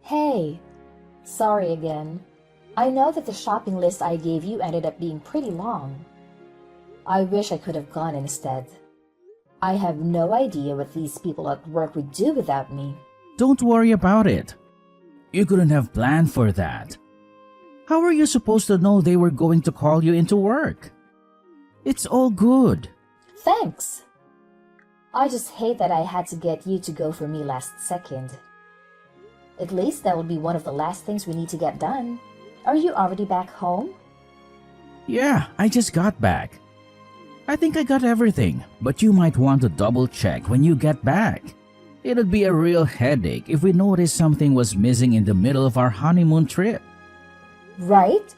Hey, sorry again. I know that the shopping list I gave you ended up being pretty long. I wish I could have gone instead. I have no idea what these people at work would do without me. Don't worry about it. You couldn't have planned for that. How were you supposed to know they were going to call you into work? It's all good. Thanks. I just hate that I had to get you to go for me last second. At least that will be one of the last things we need to get done. Are you already back home? Yeah, I just got back. I think I got everything, but you might want to double check when you get back. It'd be a real headache if we noticed something was missing in the middle of our honeymoon trip. Right?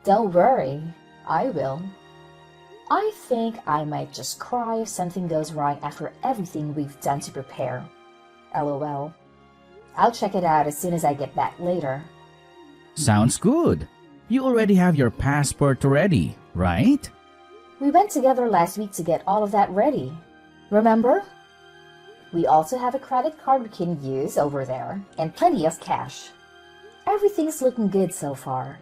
Don't worry, I will. I think I might just cry if something goes wrong after everything we've done to prepare. LOL. I'll check it out as soon as I get back later. Sounds good. You already have your passport ready, right? We went together last week to get all of that ready. Remember? We also have a credit card we can use over there and plenty of cash. Everything's looking good so far.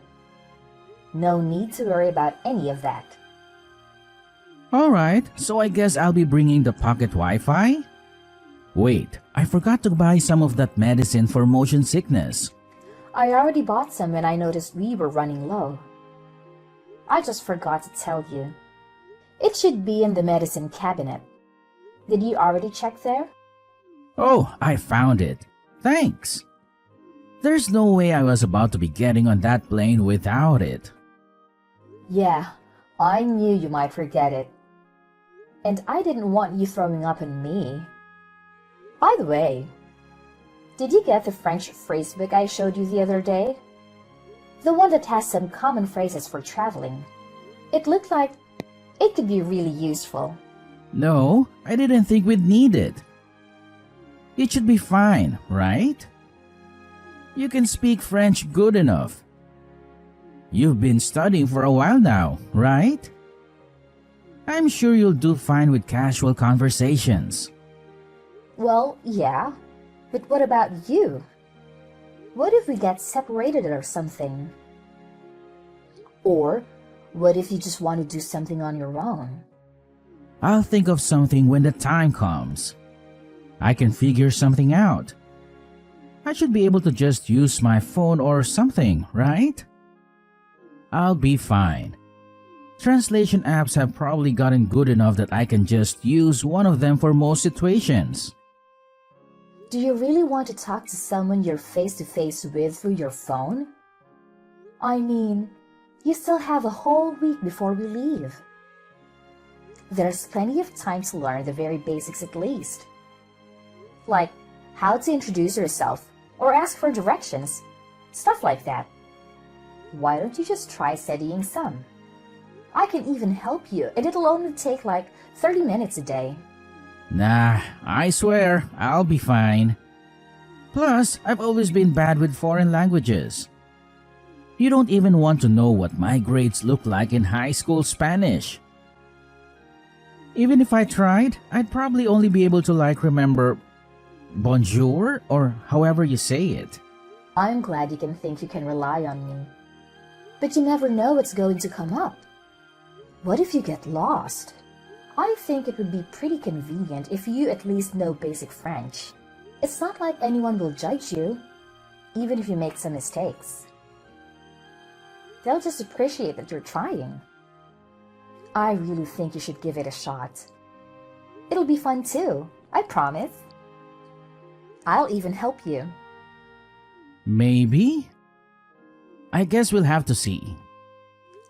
No need to worry about any of that. Alright, so I guess I'll be bringing the pocket Wi-Fi? Wait, I forgot to buy some of that medicine for motion sickness. I already bought some when I noticed we were running low. I just forgot to tell you. It should be in the medicine cabinet. Did you already check there? Oh, I found it. Thanks. There's no way I was about to be getting on that plane without it. Yeah, I knew you might forget it. And I didn't want you throwing up on me. By the way, did you get the French phrase book I showed you the other day? The one that has some common phrases for traveling. It looked like it could be really useful. No, I didn't think we'd need it. It should be fine, right? You can speak French good enough. You've been studying for a while now, right? I'm sure you'll do fine with casual conversations. Well, yeah. But what about you? What if we get separated or something? Or what if you just want to do something on your own? I'll think of something when the time comes. I can figure something out. I should be able to just use my phone or something, right? I'll be fine. Translation apps have probably gotten good enough that I can just use one of them for most situations. Do you really want to talk to someone you're face-to-face with through your phone? I mean, you still have a whole week before we leave. There's plenty of time to learn the very basics at least. Like how to introduce yourself or ask for directions, stuff like that. Why don't you just try studying some? I can even help you, and it'll only take like 30 minutes a day. Nah, I swear, I'll be fine. Plus, I've always been bad with foreign languages. You don't even want to know what my grades look like in high school Spanish. Even if I tried, I'd probably only be able to remember bonjour or however you say it. I'm glad you can think you can rely on me. But you never know what's going to come up. What if you get lost? I think it would be pretty convenient if you at least know basic French. It's not like anyone will judge you, even if you make some mistakes. They'll just appreciate that you're trying. I really think you should give it a shot. It'll be fun too, I promise. I'll even help you. Maybe? I guess we'll have to see.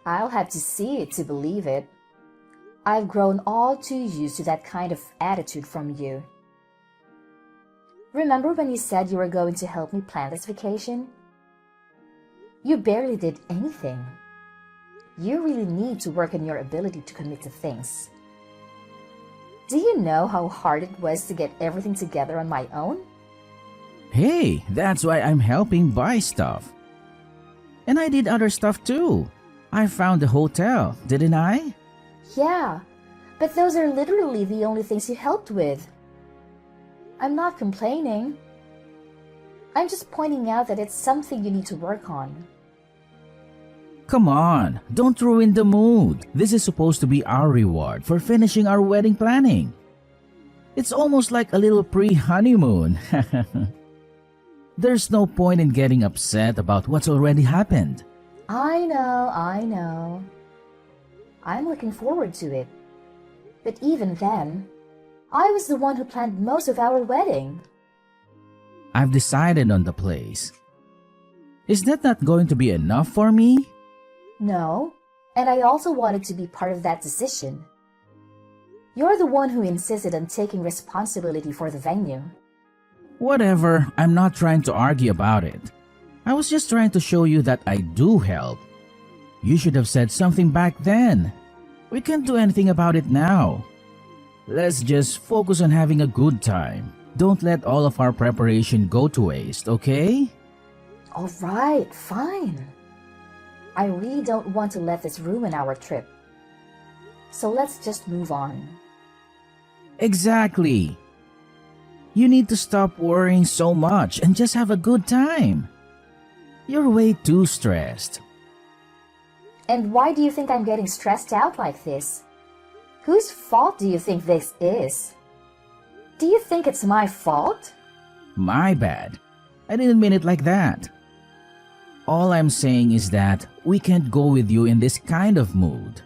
I'll have to see it to believe it. I've grown all too used to that kind of attitude from you. Remember when you said you were going to help me plan this vacation? You barely did anything. You really need to work on your ability to commit to things. Do you know how hard it was to get everything together on my own? Hey, that's why I'm helping buy stuff. And I did other stuff too. I found the hotel, didn't I? Yeah, but those are literally the only things you helped with. I'm not complaining. I'm just pointing out that it's something you need to work on. Come on, don't ruin the mood. This is supposed to be our reward for finishing our wedding planning. It's almost like a little pre-honeymoon. There's no point in getting upset about what's already happened. I know. I'm looking forward to it. But even then, I was the one who planned most of our wedding. I've decided on the place. Is that not going to be enough for me? No, and I also wanted to be part of that decision. You're the one who insisted on taking responsibility for the venue. Whatever, I'm not trying to argue about it. I was just trying to show you that I do help. You should have said something back then. We can't do anything about it now. Let's just focus on having a good time. Don't let all of our preparation go to waste, okay? All right, fine. I really don't want to let this ruin our trip. So let's just move on. Exactly. You need to stop worrying so much and just have a good time. You're way too stressed. And why do you think I'm getting stressed out like this? Whose fault do you think this is? Do you think it's my fault? My bad. I didn't mean it like that. All I'm saying is that we can't go with you in this kind of mood.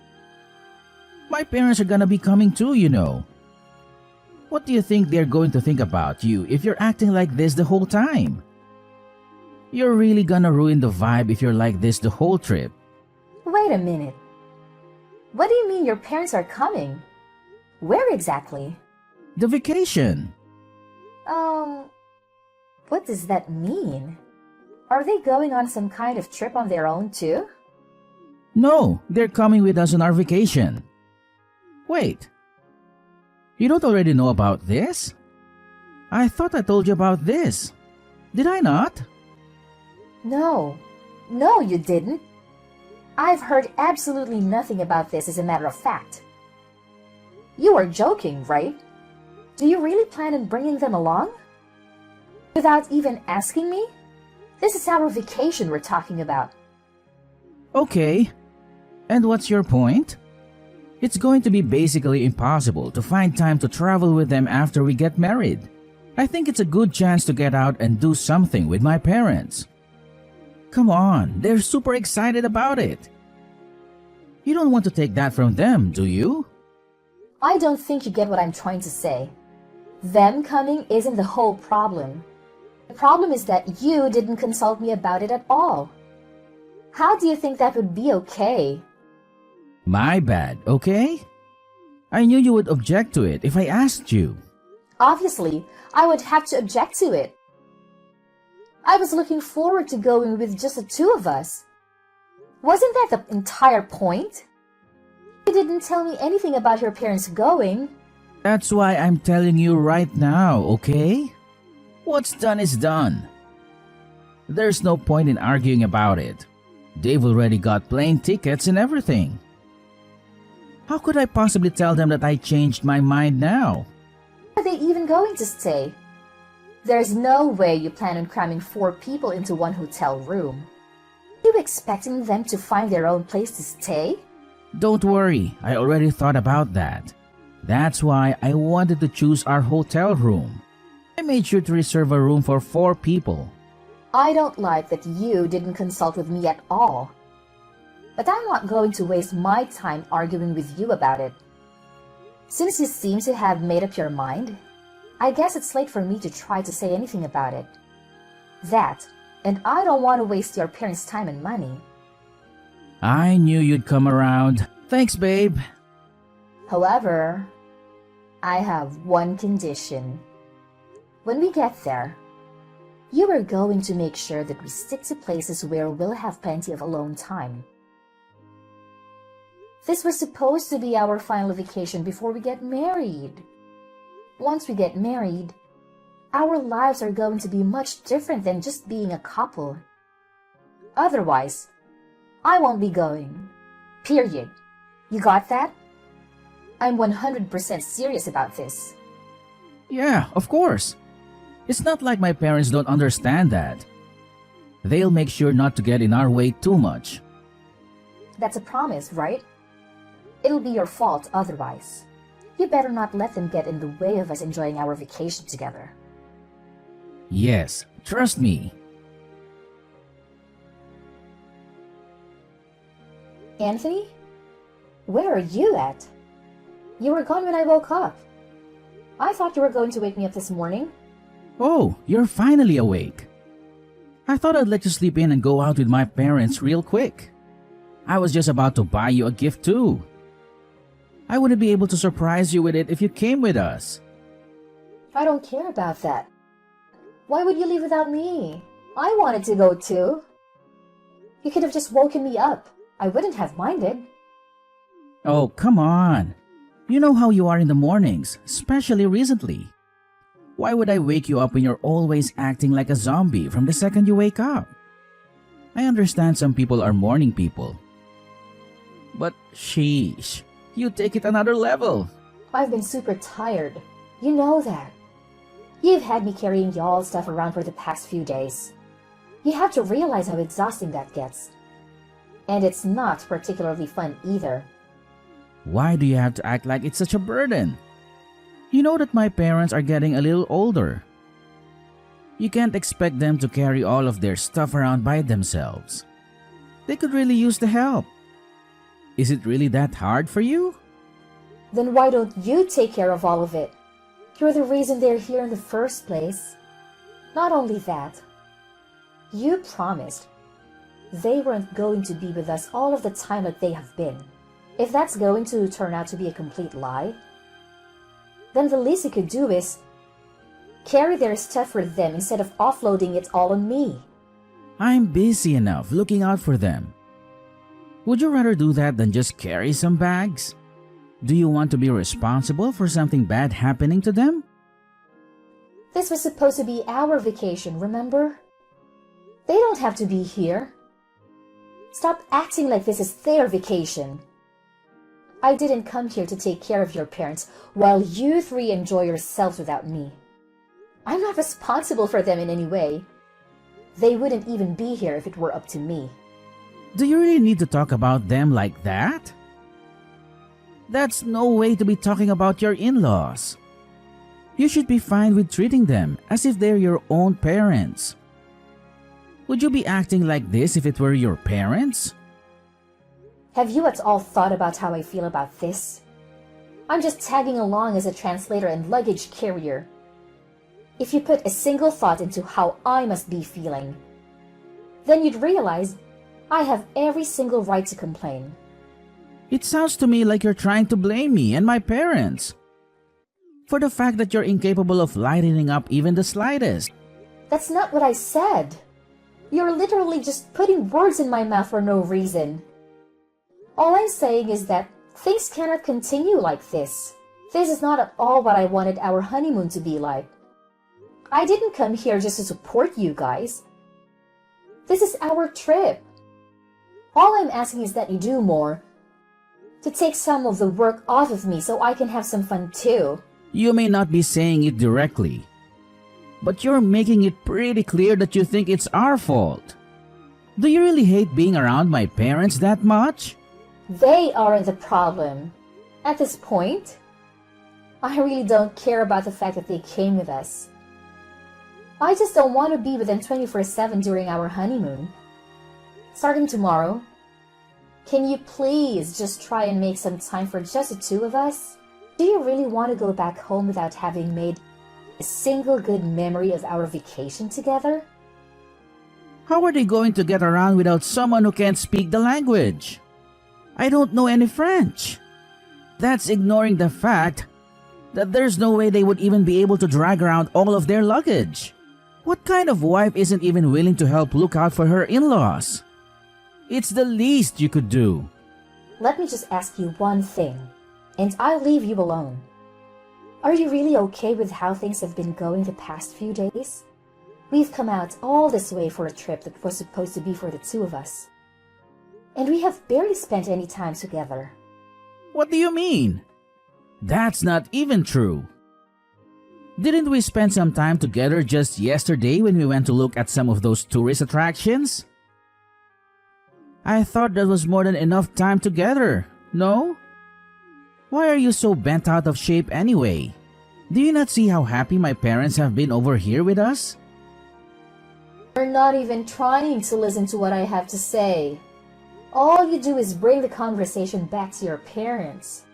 My parents are gonna be coming too, you know. What do you think they're going to think about you if you're acting like this the whole time? You're really gonna ruin the vibe if you're like this the whole trip. Wait a minute. What do you mean your parents are coming? Where exactly? The vacation. What does that mean? Are they going on some kind of trip on their own too? No, they're coming with us on our vacation. Wait. You don't already know about this? I thought I told you about this. Did I not? No, you didn't. I've heard absolutely nothing about this as a matter of fact. You are joking, right? Do you really plan on bringing them along? Without even asking me? This is our vacation we're talking about. Okay. And what's your point? It's going to be basically impossible to find time to travel with them after we get married. I think it's a good chance to get out and do something with my parents. Come on, they're super excited about it. You don't want to take that from them, do you? I don't think you get what I'm trying to say. Them coming isn't the whole problem. The problem is that you didn't consult me about it at all. How do you think that would be okay? My bad, okay? I knew you would object to it if I asked you. Obviously, I would have to object to it. I was looking forward to going with just the two of us. Wasn't that the entire point? You didn't tell me anything about your parents going. That's why I'm telling you right now, okay? What's done is done. There's no point in arguing about it. They've already got plane tickets and everything. How could I possibly tell them that I changed my mind now? Are they even going to stay? There's no way you plan on cramming 4 people into one hotel room. Are you expecting them to find their own place to stay? Don't worry, I already thought about that. That's why I wanted to choose our hotel room. I made sure to reserve a room for 4 people. I don't like that you didn't consult with me at all. But I'm not going to waste my time arguing with you about it. Since you seem to have made up your mind, I guess it's late for me to try to say anything about it. That, and I don't want to waste your parents' time and money. I knew you'd come around. Thanks, babe. However, I have one condition. When we get there, you are going to make sure that we stick to places where we'll have plenty of alone time. This was supposed to be our final vacation before we get married. Once we get married, our lives are going to be much different than just being a couple. Otherwise, I won't be going. Period. You got that? I'm 100% serious about this. Yeah, of course. It's not like my parents don't understand that. They'll make sure not to get in our way too much. That's a promise, right? It'll be your fault otherwise. You better not let them get in the way of us enjoying our vacation together. Yes, trust me. Anthony? Where are you at? You were gone when I woke up. I thought you were going to wake me up this morning. Oh, you're finally awake. I thought I'd let you sleep in and go out with my parents real quick. I was just about to buy you a gift too. I wouldn't be able to surprise you with it if you came with us. I don't care about that. Why would you leave without me? I wanted to go too. You could have just woken me up. I wouldn't have minded. Oh, come on. You know how you are in the mornings, especially recently. Why would I wake you up when you're always acting like a zombie from the second you wake up? I understand some people are morning people. But sheesh, you take it another level. I've been super tired. You know that. You've had me carrying y'all's stuff around for the past few days. You have to realize how exhausting that gets. And it's not particularly fun either. Why do you have to act like it's such a burden? You know that my parents are getting a little older. You can't expect them to carry all of their stuff around by themselves. They could really use the help. Is it really that hard for you? Then why don't you take care of all of it? You're the reason they're here in the first place. Not only that, you promised they weren't going to be with us all of the time that they have been. If that's going to turn out to be a complete lie, then the least you could do is carry their stuff for them instead of offloading it all on me. I'm busy enough looking out for them. Would you rather do that than just carry some bags? Do you want to be responsible for something bad happening to them? This was supposed to be our vacation, remember? They don't have to be here. Stop acting like this is their vacation. I didn't come here to take care of your parents while you three enjoy yourselves without me. I'm not responsible for them in any way. They wouldn't even be here if it were up to me. Do you really need to talk about them like that? That's no way to be talking about your in-laws. You should be fine with treating them as if they're your own parents. Would you be acting like this if it were your parents? Have you at all thought about how I feel about this? I'm just tagging along as a translator and luggage carrier. If you put a single thought into how I must be feeling, then you'd realize I have every single right to complain. It sounds to me like you're trying to blame me and my parents for the fact that you're incapable of lightening up even the slightest. That's not what I said. You're literally just putting words in my mouth for no reason. All I'm saying is that things cannot continue like this. This is not at all what I wanted our honeymoon to be like. I didn't come here just to support you guys. This is our trip. All I'm asking is that you do more to take some of the work off of me so I can have some fun too. You may not be saying it directly, but you're making it pretty clear that you think it's our fault. Do you really hate being around my parents that much? They aren't the problem. At this point, I really don't care about the fact that they came with us. I just don't want to be with them 24/7 during our honeymoon. Starting tomorrow, can you please just try and make some time for just the two of us? Do you really want to go back home without having made a single good memory of our vacation together? How are they going to get around without someone who can't speak the language? I don't know any French. That's ignoring the fact that there's no way they would even be able to drag around all of their luggage. What kind of wife isn't even willing to help look out for her in-laws? It's the least you could do. Let me just ask you one thing, and I'll leave you alone. Are you really okay with how things have been going the past few days? We've come out all this way for a trip that was supposed to be for the two of us. And we have barely spent any time together. What do you mean? That's not even true. Didn't we spend some time together just yesterday when we went to look at some of those tourist attractions? I thought that was more than enough time together, no? Why are you so bent out of shape anyway? Do you not see how happy my parents have been over here with us? You're not even trying to listen to what I have to say. All you do is bring the conversation back to your parents.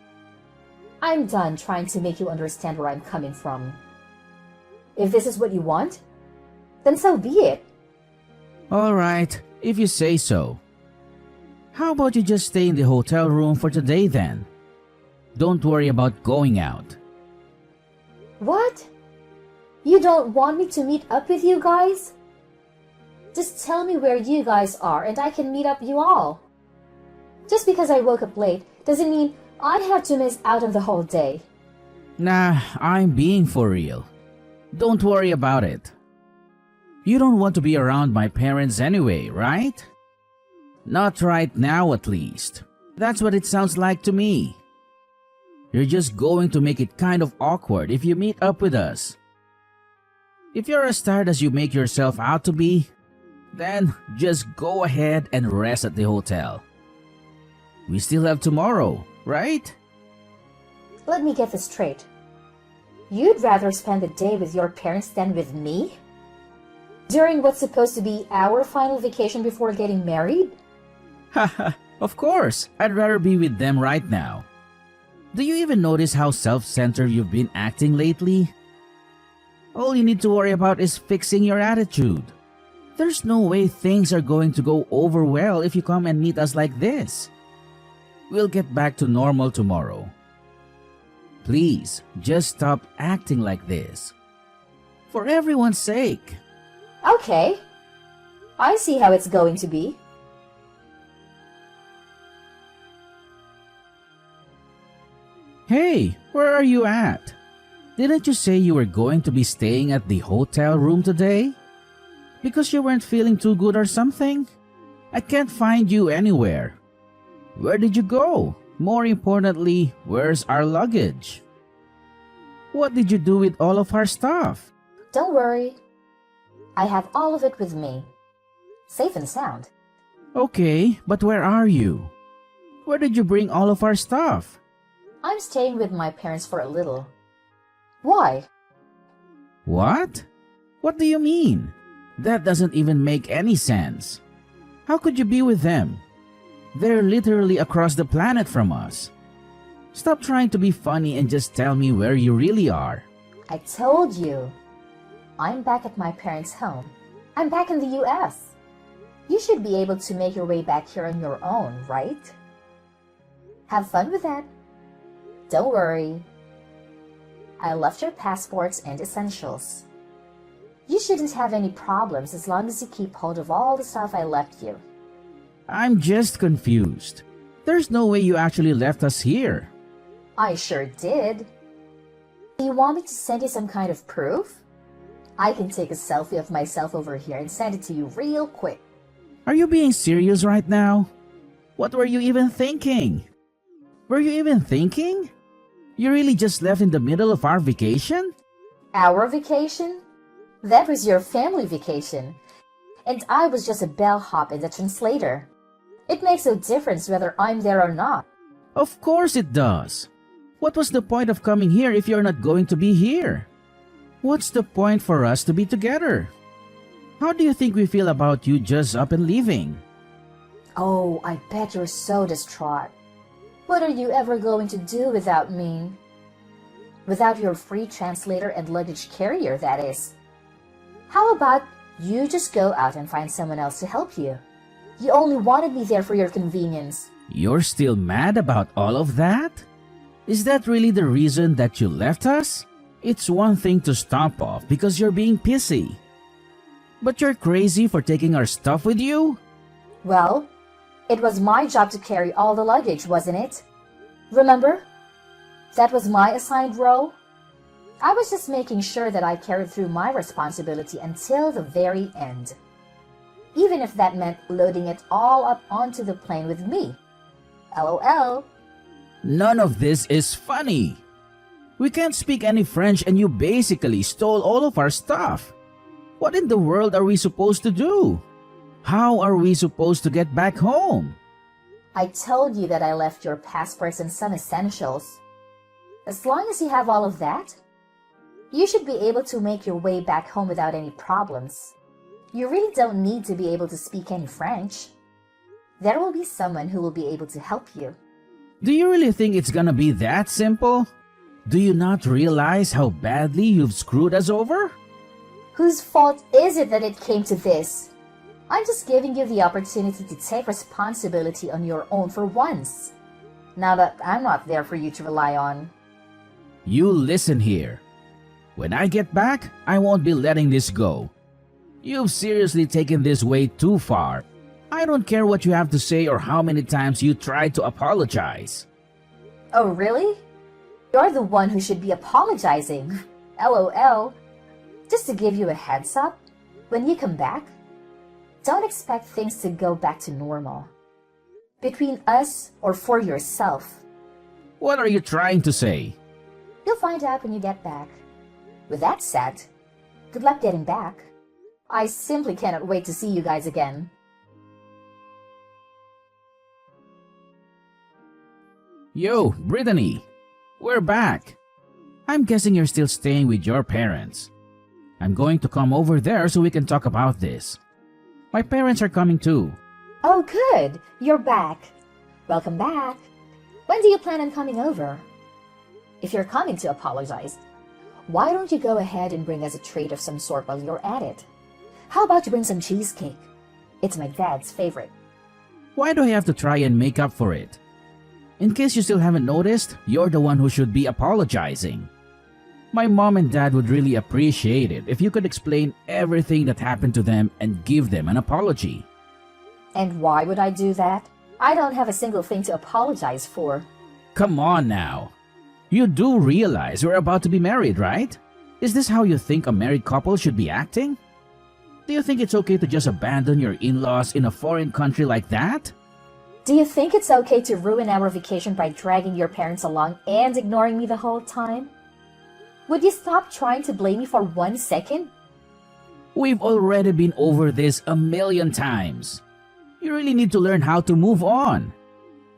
I'm done trying to make you understand where I'm coming from. If this is what you want, then so be it. All right, if you say so. How about you just stay in the hotel room for today then? Don't worry about going out. What? You don't want me to meet up with you guys? Just tell me where you guys are and I can meet up you all. Just because I woke up late doesn't mean I have to miss out on the whole day. Nah, I'm being for real. Don't worry about it. You don't want to be around my parents anyway, right? Not right now at least. That's what it sounds like to me. You're just going to make it kind of awkward if you meet up with us. If you're as tired as you make yourself out to be, then just go ahead and rest at the hotel. We still have tomorrow, right? Let me get this straight. You'd rather spend the day with your parents than with me? During what's supposed to be our final vacation before getting married? Haha, of course, I'd rather be with them right now. Do you even notice how self-centered you've been acting lately? All you need to worry about is fixing your attitude. There's no way things are going to go over well if you come and meet us like this. We'll get back to normal tomorrow. Please, just stop acting like this. For everyone's sake. Okay. I see how it's going to be. Hey, where are you at? Didn't you say you were going to be staying at the hotel room today? Because you weren't feeling too good or something? I can't find you anywhere. Where did you go? More importantly, where's our luggage? What did you do with all of our stuff? Don't worry. I have all of it with me. Safe and sound. Okay, but where are you? Where did you bring all of our stuff? I'm staying with my parents for a little. Why? What? What do you mean? That doesn't even make any sense. How could you be with them? They're literally across the planet from us. Stop trying to be funny and just tell me where you really are. I told you. I'm back at my parents' home. I'm back in the US. You should be able to make your way back here on your own, right? Have fun with that. Don't worry. I left your passports and essentials. You shouldn't have any problems as long as you keep hold of all the stuff I left you. I'm just confused. There's no way you actually left us here. I sure did. Do you want me to send you some kind of proof? I can take a selfie of myself over here and send it to you real quick. Are you being serious right now? What were you even thinking? Were you even thinking? You really just left in the middle of our vacation? Our vacation? That was your family vacation. And I was just a bellhop in the translator. It makes no difference whether I'm there or not. Of course it does. What was the point of coming here if you're not going to be here? What's the point for us to be together? How do you think we feel about you just up and leaving? Oh, I bet you're so distraught. What are you ever going to do without me? Without your free translator and luggage carrier, that is. How about you just go out and find someone else to help you? You only wanted me there for your convenience. You're still mad about all of that? Is that really the reason that you left us? It's one thing to stomp off because you're being pissy. But you're crazy for taking our stuff with you? Well, it was my job to carry all the luggage, wasn't it? Remember? That was my assigned role. I was just making sure that I carried through my responsibility until the very end. Even if that meant loading it all up onto the plane with me. LOL. None of this is funny. We can't speak any French and you basically stole all of our stuff. What in the world are we supposed to do? How are we supposed to get back home? I told you that I left your passports and some essentials. As long as you have all of that, you should be able to make your way back home without any problems. You really don't need to be able to speak any French. There will be someone who will be able to help you. Do you really think it's gonna be that simple? Do you not realize how badly you've screwed us over? Whose fault is it that it came to this? I'm just giving you the opportunity to take responsibility on your own for once. Now that I'm not there for you to rely on. You listen here. When I get back, I won't be letting this go. You've seriously taken this way too far. I don't care what you have to say or how many times you tried to apologize. Oh, really? You're the one who should be apologizing. LOL. Just to give you a heads up, when you come back, don't expect things to go back to normal. Between us or for yourself. What are you trying to say? You'll find out when you get back. With that said, good luck getting back. I simply cannot wait to see you guys again. Yo, Brittany, we're back. I'm guessing you're still staying with your parents. I'm going to come over there so we can talk about this. My parents are coming too. Oh, good. You're back. Welcome back. When do you plan on coming over? If you're coming to apologize, why don't you go ahead and bring us a treat of some sort while you're at it? How about you bring some cheesecake? It's my dad's favorite. Why do I have to try and make up for it? In case you still haven't noticed, you're the one who should be apologizing. My mom and dad would really appreciate it if you could explain everything that happened to them and give them an apology. And why would I do that? I don't have a single thing to apologize for. Come on now. You do realize we're about to be married, right? Is this how you think a married couple should be acting? Do you think it's okay to just abandon your in-laws in a foreign country like that? Do you think it's okay to ruin our vacation by dragging your parents along and ignoring me the whole time? Would you stop trying to blame me for 1 second? We've already been over this a million times. You really need to learn how to move on.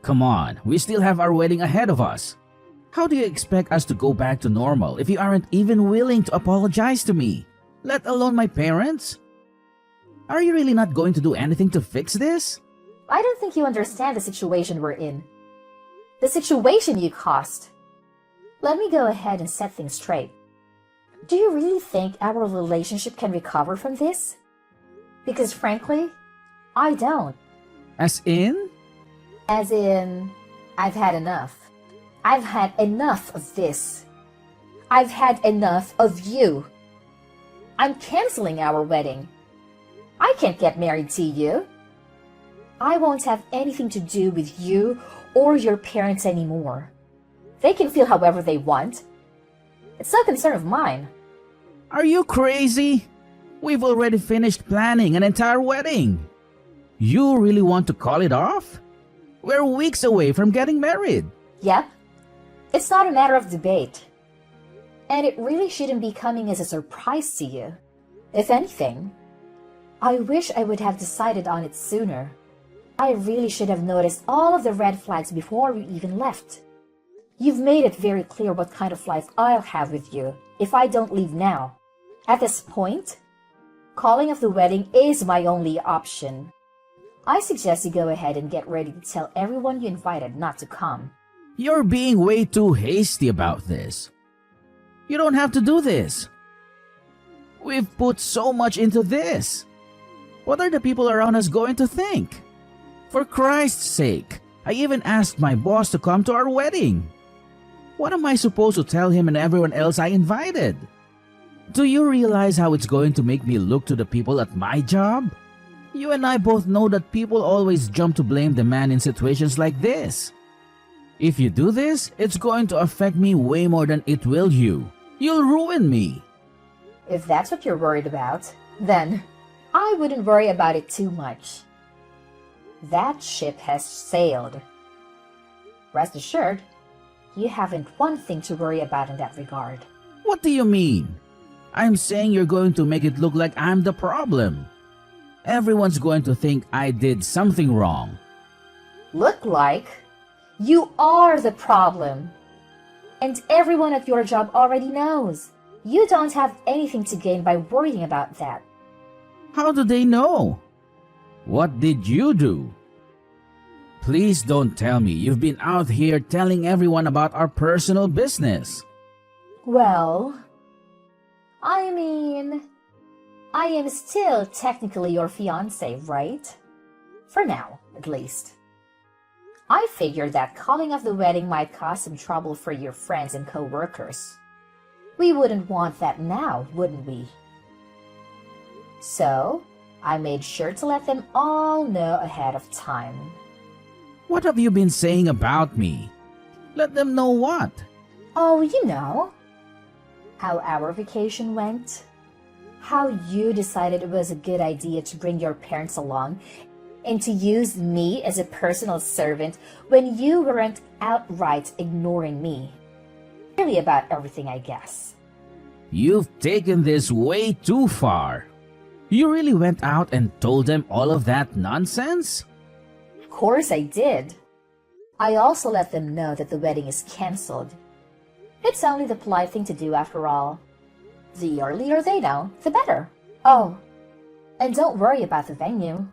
Come on, we still have our wedding ahead of us. How do you expect us to go back to normal if you aren't even willing to apologize to me, let alone my parents? Are you really not going to do anything to fix this? I don't think you understand the situation we're in. The situation you caused. Let me go ahead and set things straight. Do you really think our relationship can recover from this? Because frankly, I don't. As in? As in, I've had enough. I've had enough of this. I've had enough of you. I'm canceling our wedding. I can't get married to you. I won't have anything to do with you or your parents anymore. They can feel however they want. It's no concern of mine. Are you crazy? We've already finished planning an entire wedding. You really want to call it off? We're weeks away from getting married. Yep. It's not a matter of debate. And it really shouldn't be coming as a surprise to you. If anything, I wish I would have decided on it sooner. I really should have noticed all of the red flags before we even left. You've made it very clear what kind of life I'll have with you if I don't leave now. At this point, calling off the wedding is my only option. I suggest you go ahead and get ready to tell everyone you invited not to come. You're being way too hasty about this. You don't have to do this. We've put so much into this. What are the people around us going to think? For Christ's sake, I even asked my boss to come to our wedding. What am I supposed to tell him and everyone else I invited? Do you realize how it's going to make me look to the people at my job? You and I both know that people always jump to blame the man in situations like this. If you do this, it's going to affect me way more than it will you. You'll ruin me. If that's what you're worried about, then I wouldn't worry about it too much. That ship has sailed. Rest assured, You haven't one thing to worry about in that regard. What do you mean? I'm saying you're going to make it look like I'm the problem. Everyone's going to think I did something wrong. Look like you are the problem. And everyone at your job already knows. You don't have anything to gain by worrying about that. How do they know? What did you do? Please don't tell me you've been out here telling everyone about our personal business. Well, I mean, I am still technically your fiancé, right? For now, at least. I figured that calling off the wedding might cause some trouble for your friends and co-workers. We wouldn't want that now, wouldn't we? So, I made sure to let them all know ahead of time. What have you been saying about me? Let them know what? Oh, you know. How our vacation went. How you decided it was a good idea to bring your parents along and to use me as a personal servant when you weren't outright ignoring me. Really about everything, I guess. You've taken this way too far. You really went out and told them all of that nonsense? Of course I did. I also let them know that the wedding is cancelled. It's only the polite thing to do after all. The earlier they know, the better. Oh, and don't worry about the venue.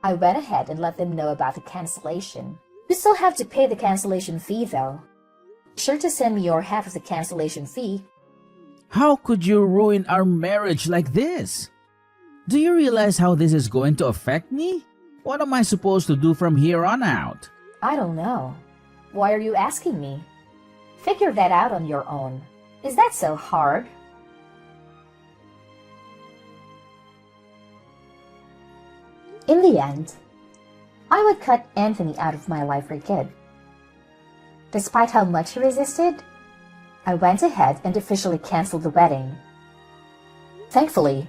I went ahead and let them know about the cancellation. You still have to pay the cancellation fee though. Be sure to send me your half of the cancellation fee. How could you ruin our marriage like this? Do you realize how this is going to affect me? What am I supposed to do from here on out? I don't know. Why are you asking me? Figure that out on your own. Is that so hard? In the end, I would cut Anthony out of my life for good. Despite how much he resisted, I went ahead and officially canceled the wedding. Thankfully,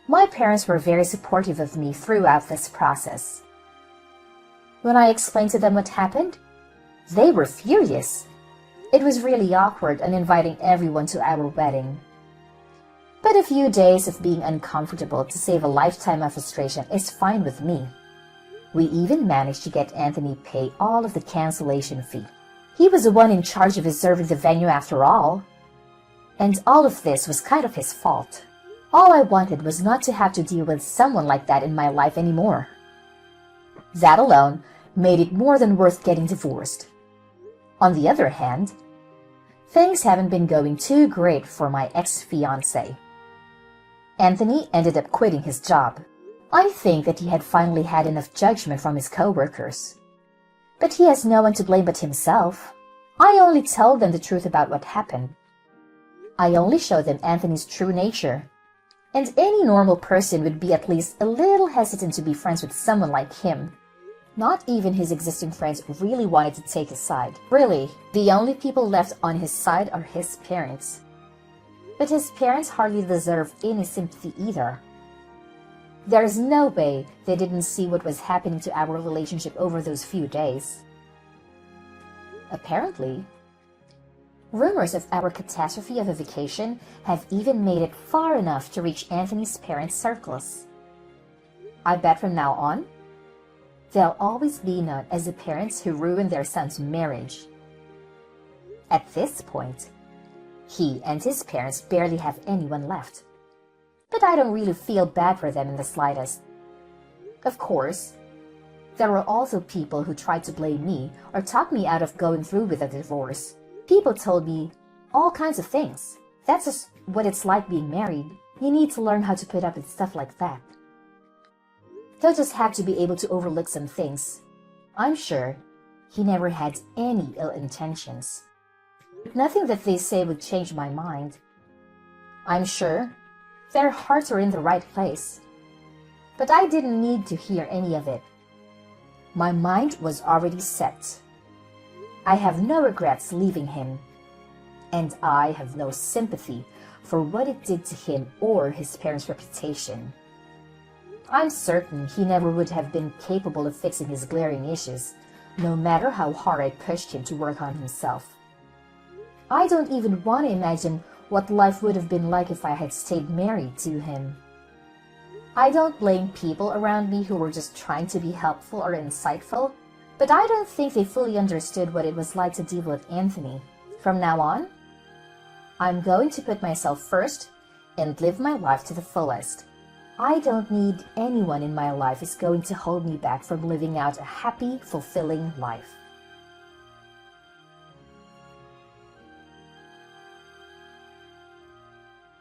my parents were very supportive of me throughout this process. When I explained to them what happened, they were furious. It was really awkward and inviting everyone to our wedding. But a few days of being uncomfortable to save a lifetime of frustration is fine with me. We even managed to get Anthony pay all of the cancellation fee. He was the one in charge of reserving the venue after all. And all of this was kind of his fault. All I wanted was not to have to deal with someone like that in my life anymore. That alone made it more than worth getting divorced. On the other hand, things haven't been going too great for my ex-fiancé. Anthony ended up quitting his job. I think that he had finally had enough judgment from his co-workers. But he has no one to blame but himself. I only told them the truth about what happened. I only showed them Anthony's true nature. And any normal person would be at least a little hesitant to be friends with someone like him. Not even his existing friends really wanted to take his side. Really, the only people left on his side are his parents. But his parents hardly deserve any sympathy either. There is no way they didn't see what was happening to our relationship over those few days. Apparently, rumors of our catastrophe of a vacation have even made it far enough to reach Anthony's parents' circles. I bet from now on, they'll always be known as the parents who ruined their son's marriage. At this point, he and his parents barely have anyone left. But I don't really feel bad for them in the slightest. Of course, there were also people who tried to blame me or talk me out of going through with a divorce. People told me all kinds of things. That's just what it's like being married. You need to learn how to put up with stuff like that. They'll just have to be able to overlook some things. I'm sure he never had any ill intentions. Nothing that they say would change my mind. I'm sure their hearts are in the right place. But I didn't need to hear any of it. My mind was already set. I have no regrets leaving him. And I have no sympathy for what it did to him or his parents' reputation. I'm certain he never would have been capable of fixing his glaring issues, no matter how hard I pushed him to work on himself. I don't even want to imagine what life would have been like if I had stayed married to him. I don't blame people around me who were just trying to be helpful or insightful, but I don't think they fully understood what it was like to deal with Anthony. From now on, I'm going to put myself first and live my life to the fullest. I don't need anyone in my life who's going to hold me back from living out a happy, fulfilling life.